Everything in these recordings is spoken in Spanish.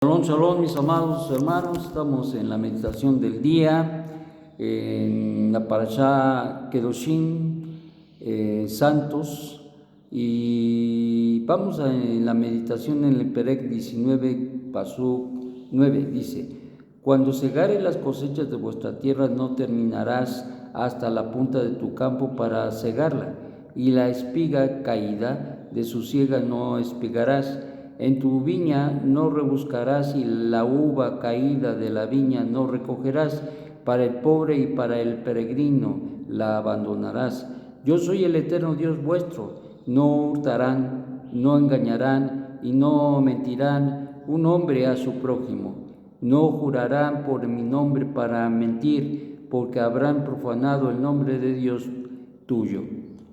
Shalom, shalom, mis amados hermanos. Estamos en la meditación del día, en la parashá Kedoshim, Santos, y vamos en la meditación en el Perek 19, Pasuk 9, dice: Cuando segare las cosechas de vuestra tierra, no terminarás hasta la punta de tu campo para segarla, y la espiga caída de su siega no espigarás. En tu viña no rebuscarás, y la uva caída de la viña no recogerás. Para el pobre y para el peregrino la abandonarás. Yo soy el eterno Dios vuestro. No hurtarán, no engañarán y no mentirán un hombre a su prójimo. No jurarán por mi nombre para mentir, porque habrán profanado el nombre de Dios tuyo.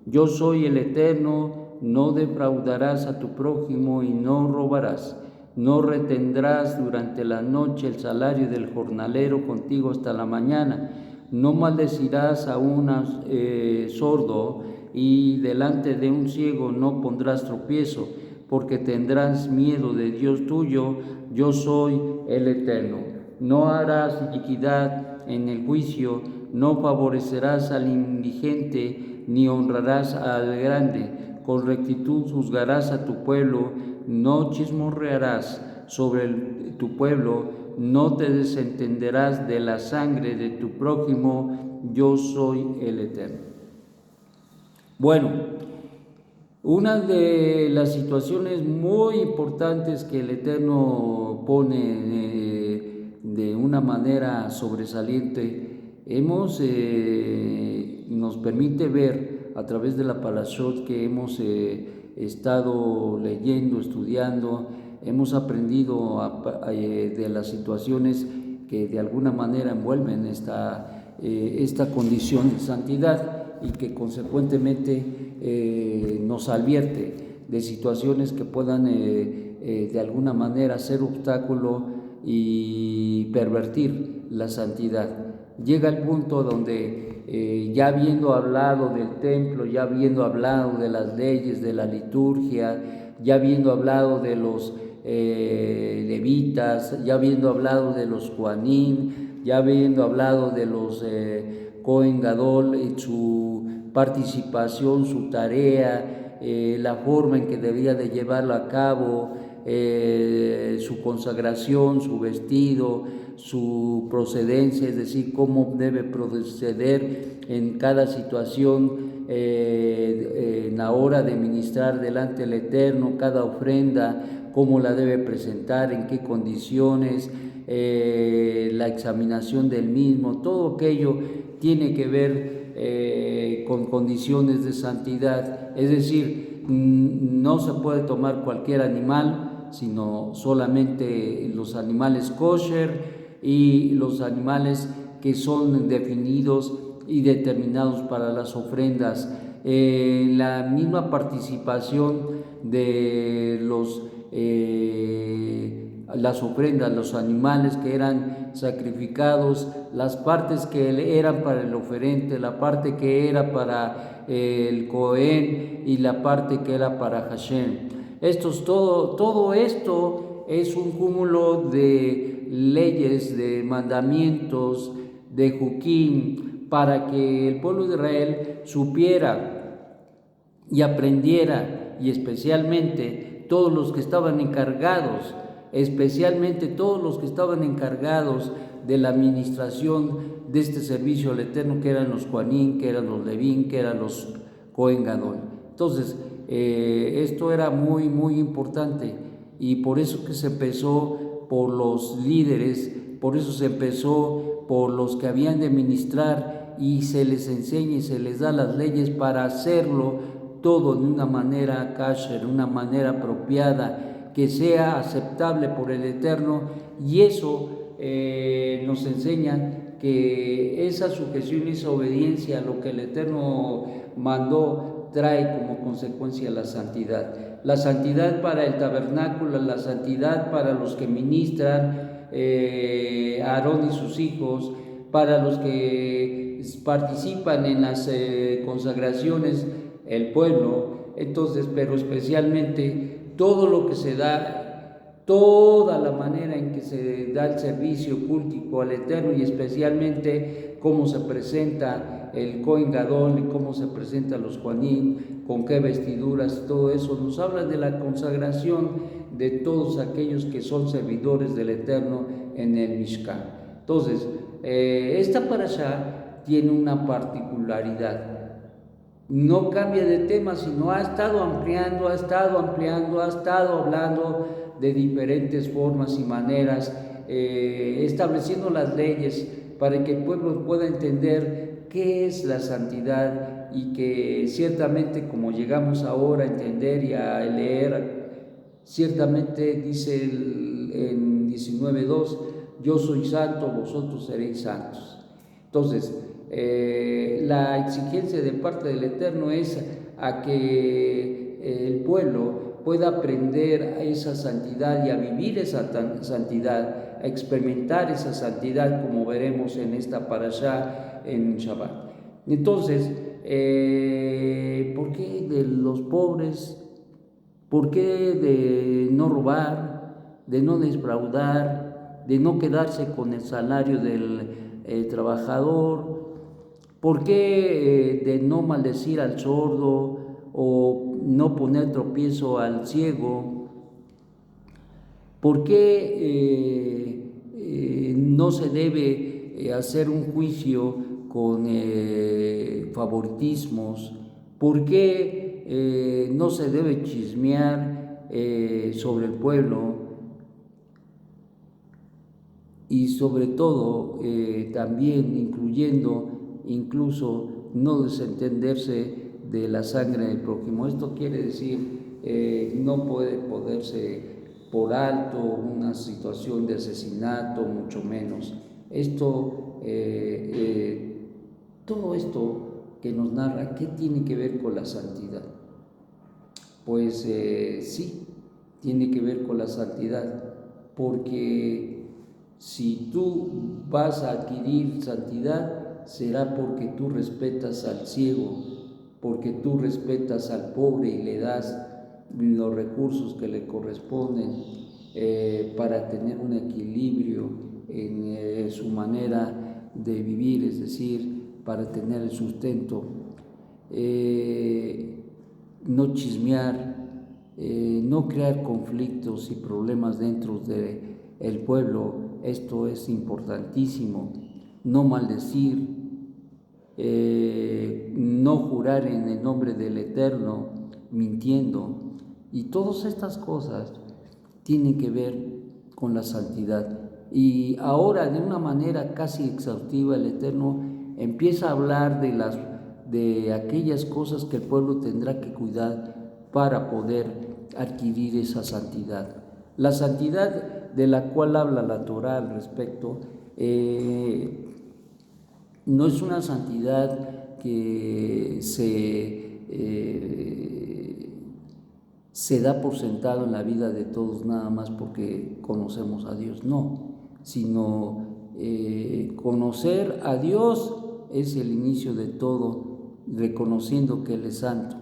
Yo soy el eterno. No defraudarás a tu prójimo y no robarás. No retendrás durante la noche el salario del jornalero contigo hasta la mañana. No maldecirás a un sordo, y delante de un ciego no pondrás tropiezo, porque tendrás miedo de Dios tuyo. Yo soy el Eterno. No harás iniquidad en el juicio, no favorecerás al indigente, ni honrarás al grande. Con rectitud juzgarás a tu pueblo, no chismorrearás sobre tu pueblo, no te desentenderás de la sangre de tu prójimo. Yo soy el Eterno. Bueno, una de las situaciones muy importantes que el Eterno pone de una manera sobresaliente, nos permite ver a través de la parashot que hemos estado leyendo, estudiando. Hemos aprendido de las situaciones que de alguna manera envuelven esta condición de santidad, y que consecuentemente nos advierte de situaciones que puedan de alguna manera ser obstáculo y pervertir la santidad. Llega el punto donde ya habiendo hablado del templo, ya habiendo hablado de las leyes de la liturgia, ya habiendo hablado de los levitas, ya habiendo hablado de los Kohanim, ya habiendo hablado de los Kohen Gadol, su participación, su tarea, la forma en que debía de llevarlo a cabo, su consagración, su vestido, su procedencia, es decir, cómo debe proceder en cada situación, en la hora de ministrar delante del Eterno, cada ofrenda, cómo la debe presentar, en qué condiciones, la examinación del mismo. Todo aquello tiene que ver con condiciones de santidad, es decir, no se puede tomar cualquier animal, sino solamente los animales kosher y los animales que son definidos y determinados para las ofrendas. La misma participación de las ofrendas, los animales que eran sacrificados, las partes que eran para el oferente, la parte que era para el Cohen y la parte que era para Hashem. Todo esto es un cúmulo de leyes, de mandamientos, de jukim, para que el pueblo de Israel supiera y aprendiera, y especialmente todos los que estaban encargados, de la administración de este servicio al Eterno, que eran los Kohanim, que eran los Levín, que eran los Kohen Gadol. Entonces, esto era muy, muy importante, y por eso que se empezó por los líderes, por eso se empezó por los que habían de ministrar, y se les enseña y se les da las leyes para hacerlo todo de una manera kasher, una manera apropiada, que sea aceptable por el Eterno. Y eso nos enseña que esa sujeción y esa obediencia a lo que el Eterno mandó trae como consecuencia la santidad. La santidad para el tabernáculo, la santidad para los que ministran, Aarón y sus hijos, para los que participan en las consagraciones, el pueblo. Entonces, pero especialmente todo lo que se da toda la manera en que se da el servicio cultico al Eterno, y especialmente cómo se presenta el Cohen Gadol y cómo se presentan los Juanim, con qué vestiduras, todo eso nos habla de la consagración de todos aquellos que son servidores del Eterno en el Mishkan. Entonces, esta parashá tiene una particularidad. No cambia de tema, sino ha estado ampliando, ha estado hablando de diferentes formas y maneras, estableciendo las leyes para que el pueblo pueda entender qué es la santidad, y que ciertamente, como llegamos ahora a entender y a leer, ciertamente dice en 19:2, yo soy santo, vosotros seréis santos. Entonces, la exigencia de parte del Eterno es a que el pueblo pueda aprender a esa santidad y a vivir esa santidad, a experimentar esa santidad, como veremos en esta parashá en Shabbat. Entonces, ¿por qué de los pobres? ¿Por qué de no robar, de no defraudar, de no quedarse con el salario del trabajador? ¿Por qué de no maldecir al sordo o no poner tropiezo al ciego? ¿Por qué no se debe hacer un juicio con favoritismos? ¿Por qué no se debe chismear sobre el pueblo? Y sobre todo, también incluyendo incluso no desentenderse de la sangre del prójimo. Esto quiere decir, no puede ponerse por alto una situación de asesinato, mucho menos. Todo esto que nos narra, ¿qué tiene que ver con la santidad? Pues sí, tiene que ver con la santidad, porque si tú vas a adquirir santidad, será porque tú respetas al ciego, porque tú respetas al pobre y le das los recursos que le corresponden para tener un equilibrio en su manera de vivir, es decir, para tener el sustento. No chismear, no crear conflictos y problemas dentro del pueblo. Esto es importantísimo. No maldecir, no jurar en el nombre del Eterno mintiendo, y todas estas cosas tienen que ver con la santidad. Y ahora, de una manera casi exhaustiva, el Eterno empieza a hablar de aquellas cosas que el pueblo tendrá que cuidar para poder adquirir esa santidad. La santidad de la cual habla la Torá al respecto no es una santidad que se da por sentado en la vida de todos nada más porque conocemos a Dios, no, sino conocer a Dios es el inicio de todo, reconociendo que Él es santo.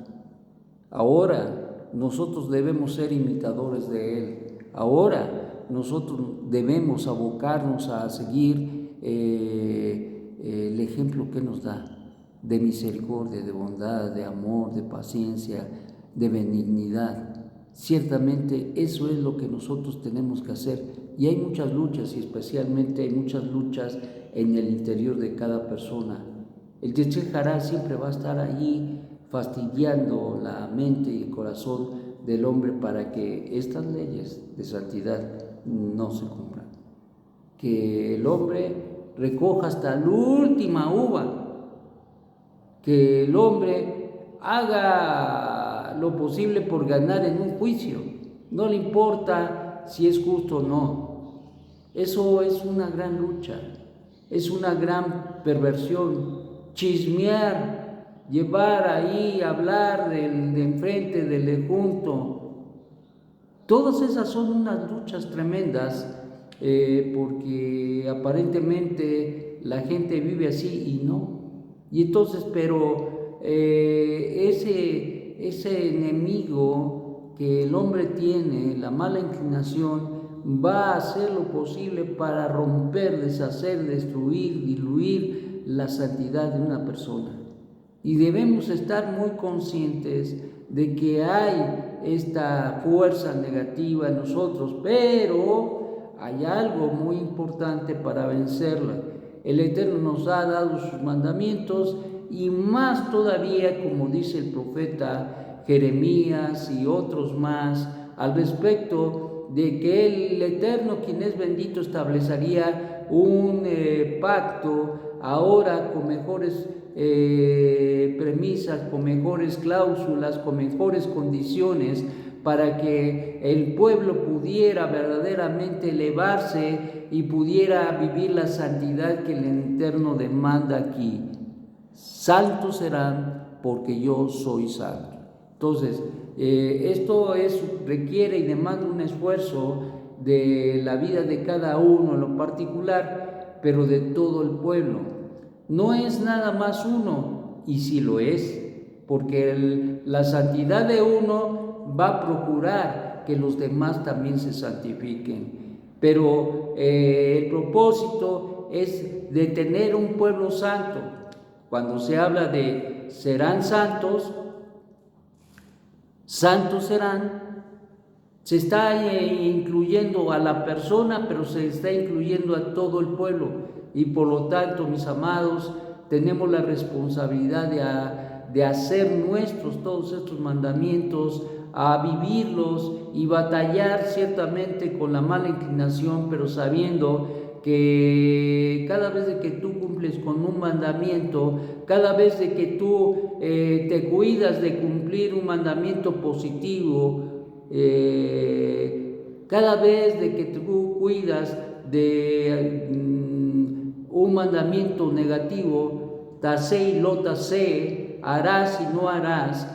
Ahora nosotros debemos ser imitadores de Él. Ahora nosotros debemos abocarnos a seguir el ejemplo que nos da de misericordia, de bondad, de amor, de paciencia, de benignidad. Ciertamente eso es lo que nosotros tenemos que hacer, y hay muchas luchas, y especialmente hay muchas luchas en el interior de cada persona. El Yetzer Hará siempre va a estar allí fastidiando la mente y el corazón del hombre para que estas leyes de santidad no se cumplan. Que el hombre recoja hasta la última uva, que el hombre haga lo posible por ganar en un juicio, no le importa si es justo o no. Eso es una gran lucha, es una gran perversión. Chismear, llevar ahí, hablar de enfrente, del de junto, todas esas son unas luchas tremendas, porque aparentemente la gente vive así y no. Y entonces, pero ese enemigo que el hombre tiene, la mala inclinación, va a hacer lo posible para romper, deshacer, destruir, diluir la santidad de una persona. Y debemos estar muy conscientes de que hay esta fuerza negativa en nosotros, pero hay algo muy importante para vencerla. El Eterno nos ha dado sus mandamientos y más todavía, como dice el profeta Jeremías y otros más, al respecto de que el Eterno, quien es bendito, establecería un pacto ahora con mejores premisas, con mejores cláusulas, con mejores condiciones, para que el pueblo pudiera verdaderamente elevarse y pudiera vivir la santidad que el Eterno demanda aquí. Santos serán porque yo soy santo. Entonces, esto requiere y demanda un esfuerzo de la vida de cada uno en lo particular, pero de todo el pueblo. No es nada más uno, y sí lo es, porque la santidad de uno va a procurar que los demás también se santifiquen. Pero el propósito es de tener un pueblo santo. Cuando se habla de serán santos, santos serán, se está incluyendo a la persona, pero se está incluyendo a todo el pueblo. Y por lo tanto, mis amados, tenemos la responsabilidad de hacer nuestros todos estos mandamientos, a vivirlos y batallar ciertamente con la mala inclinación, pero sabiendo que cada vez de que tú cumples con un mandamiento, cada vez de que tú te cuidas de cumplir un mandamiento positivo, cada vez de que tú cuidas de un mandamiento negativo, tasé y lo tasé, harás y no harás,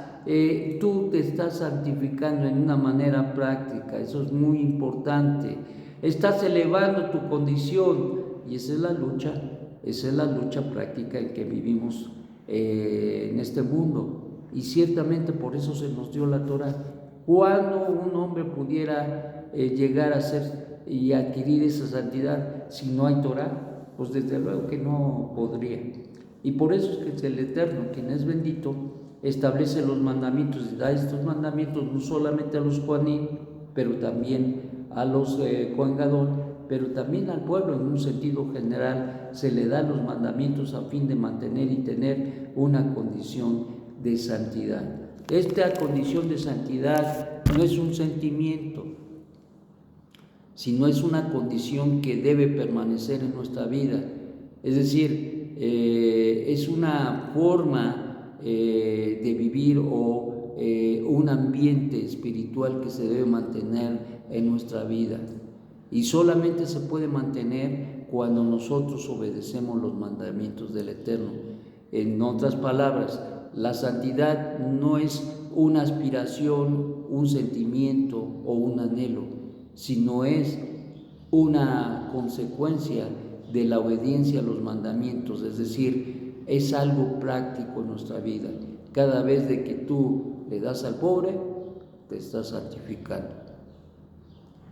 tú te estás santificando en una manera práctica. Eso es muy importante. Estás elevando tu condición y esa es la lucha práctica en que vivimos en este mundo. Y ciertamente por eso se nos dio la Torah. ¿Cuándo un hombre pudiera llegar a ser y adquirir esa santidad si no hay Torah? Pues desde luego que no podría. Y por eso es que es el Eterno, quien es bendito, establece los mandamientos y da estos mandamientos no solamente a los Kohanim, pero también a los Kohen Gadol, pero también al pueblo en un sentido general se le dan los mandamientos a fin de mantener y tener una condición de santidad. Esta condición de santidad no es un sentimiento, sino es una condición que debe permanecer en nuestra vida. Es decir, es una forma de vivir o un ambiente espiritual que se debe mantener en nuestra vida. Y solamente se puede mantener cuando nosotros obedecemos los mandamientos del Eterno. En otras palabras, la santidad no es una aspiración, un sentimiento o un anhelo, sino es una consecuencia de la obediencia a los mandamientos, es decir, es algo práctico en nuestra vida. Cada vez de que tú le das al pobre, te estás santificando.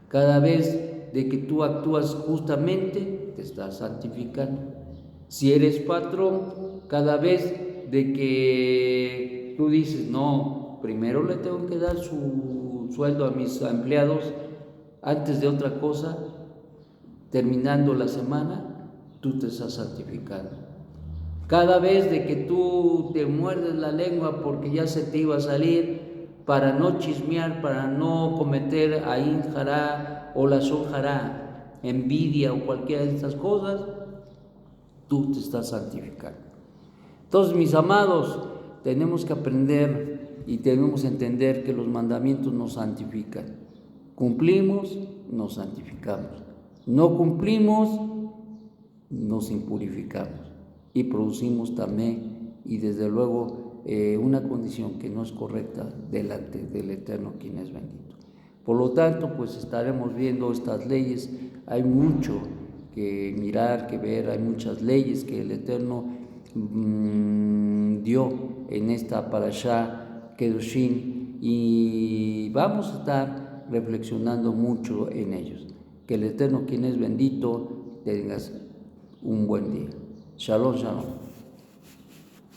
Cada vez de que tú actúas justamente, te estás santificando. Si eres patrón, cada vez de que tú dices, no, primero le tengo que dar su sueldo a mis empleados antes de otra cosa, terminando la semana, tú te estás santificando. Cada vez de que tú te muerdes la lengua porque ya se te iba a salir, para no chismear, para no cometer ain jará o la son jará, envidia o cualquiera de estas cosas, tú te estás santificando. Entonces, mis amados, tenemos que aprender y tenemos que entender que los mandamientos nos santifican. Cumplimos, nos santificamos. No cumplimos, nos impurificamos y producimos también, y desde luego, una condición que no es correcta delante del Eterno, quien es bendito. Por lo tanto, pues estaremos viendo estas leyes. Hay mucho que mirar, que ver, hay muchas leyes que el Eterno dio en esta parashá Kedoshim y vamos a estar reflexionando mucho en ellos. Que el Eterno, quien es bendito, tengas un buen día. Shalom, shalom.